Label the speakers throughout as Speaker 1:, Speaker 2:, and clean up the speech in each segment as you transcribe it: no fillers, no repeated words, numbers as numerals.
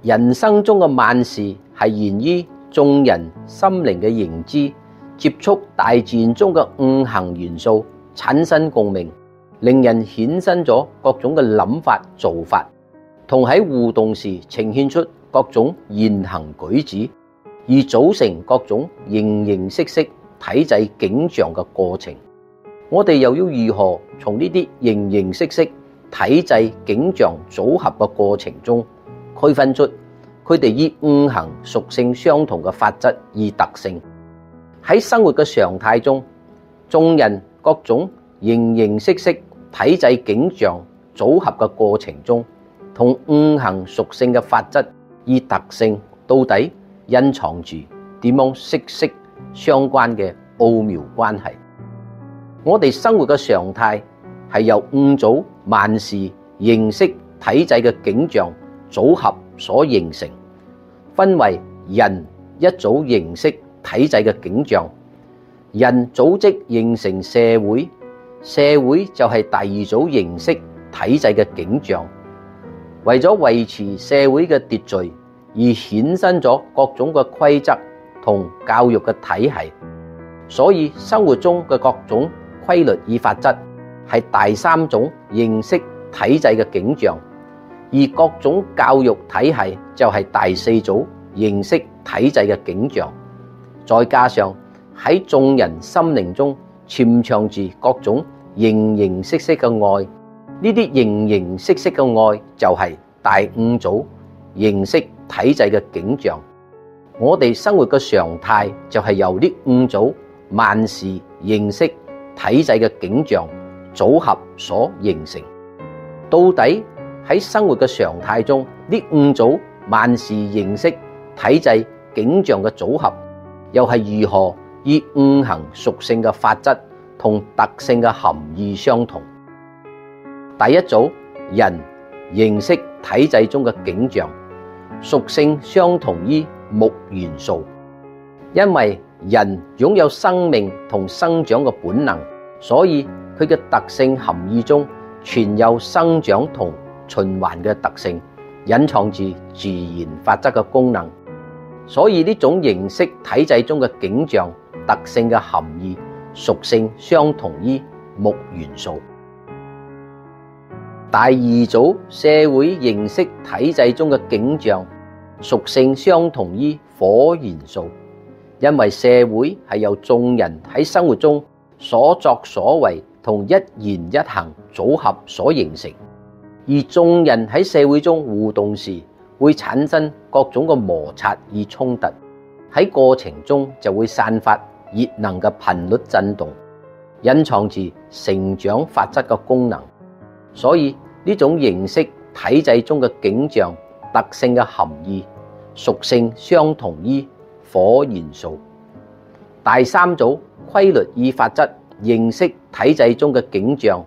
Speaker 1: 人生中嘅萬事係源於眾人心靈嘅認知，接觸大自然中嘅五行元素，產生共鳴，令人衍生咗各種嘅諗法做法，同喺互動時呈現出各種言行舉止，而組成各種形形色色體制景象嘅過程。我哋又要如何從呢啲形形色色體制景象組合嘅過程中區分出佢哋以五行屬性相同嘅法則與特性？喺生活嘅常態中，眾人各種形形色色體制景象組合嘅過程中，同五行屬性嘅法則與特性到底隱藏住點樣息息相關嘅奧妙關係？我哋生活嘅常態係由五組萬事形式體制嘅景象組合所形成，分為人一組形式體制嘅景象，人組織形成社會，社會就係第二組形式體制嘅景象。為咗維持社會嘅秩序而衍生咗各種嘅規則同教育嘅體系，所以生活中嘅各種規律與法則係第三種形式體制嘅景象，而各種教育體系就係第四組形式體制嘅景象。再加上喺眾人心靈中潛藏住各種形形色色嘅愛，呢啲形形色色嘅愛就係第五組形式體制嘅景象。我哋生活嘅常態就係由呢五組萬事形式體制嘅景象組合所形成。到底喺生活嘅常態中，呢五組萬事形式體制景象嘅組合又係如何以五行屬性嘅法則同特性嘅含義相同？第一組人形式體制中嘅景象屬性相同於木元素，因為人擁有生命同生長嘅本能，所以佢嘅特性含義中存有生長同循環嘅特性，隱藏住自然法則嘅功能。所以呢種形式體制中嘅景象特性嘅含義屬性相同於木元素。第二組社會形式體制中嘅景象屬性相同於火元素，因為社會係由眾人喺生活中所作所為同一言一行組合所形成，而眾人喺社會中互動時會產生各種嘅摩擦與衝突，喺過程中就會散發熱能嘅頻率震動，隱藏住成長法則嘅功能。所以呢種形式體制中嘅景象特性嘅含義屬性相同於火元素。第三組規律與法則形式體制中嘅景象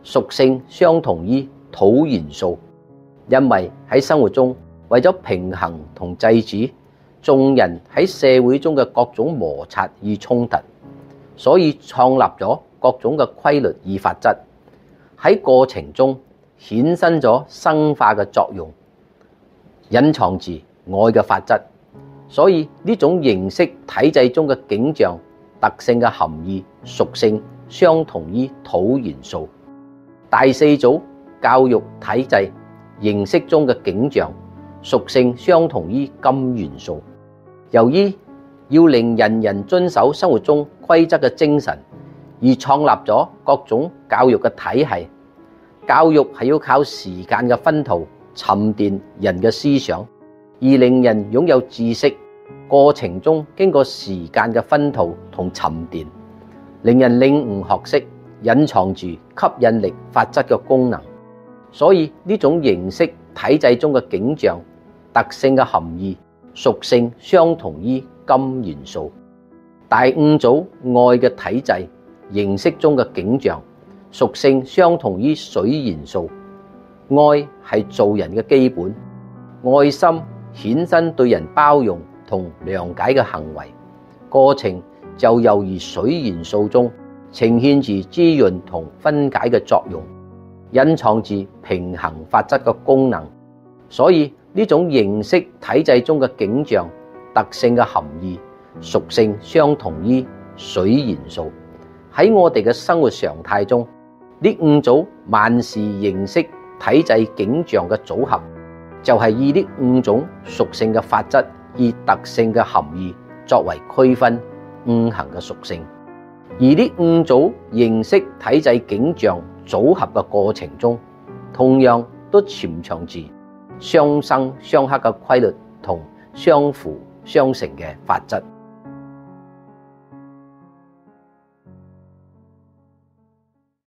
Speaker 1: 屬性相同於土元素，因為喺生活中為咗平衡同制止眾人喺社會中嘅各種摩擦與衝突，所以創立咗各種嘅規律與法則，喺過程中衍生咗生化嘅作用，隱藏住愛嘅法則。所以呢種形式體制中嘅景象特性嘅含義屬性相同於土元素。第四組教育體制形式中嘅景象屬性相同於金元素。由於要令人人遵守生活中規則嘅精神，而創立咗各種教育嘅體系。教育係要靠時間嘅熏陶沉澱人嘅思想，而令人擁有知識。過程中經過時間嘅熏陶同沉澱，令人領悟學識，隱藏住吸引力法則嘅功能。所以呢種形式體制中嘅景象特性嘅含義屬性相同於金元素。第五組愛嘅體制形式中嘅景象屬性相同於水元素。愛係做人嘅基本，愛心衍生對人包容同諒解嘅行為，過程就猶如水元素中呈現住滋潤同分解嘅作用，隱藏住平衡法則嘅功能。所以呢呢種形式體制中嘅景象特性嘅含義屬性相同於水元素。喺我哋嘅生活常態中，呢5組萬事形式體制景象嘅組合，就係以呢5種屬性嘅法則以特性嘅含義作為區分五行嘅屬性。而呢5組形式體制景象組合嘅過程中，同樣都潛藏住相生相克嘅規律同相輔相成嘅法則。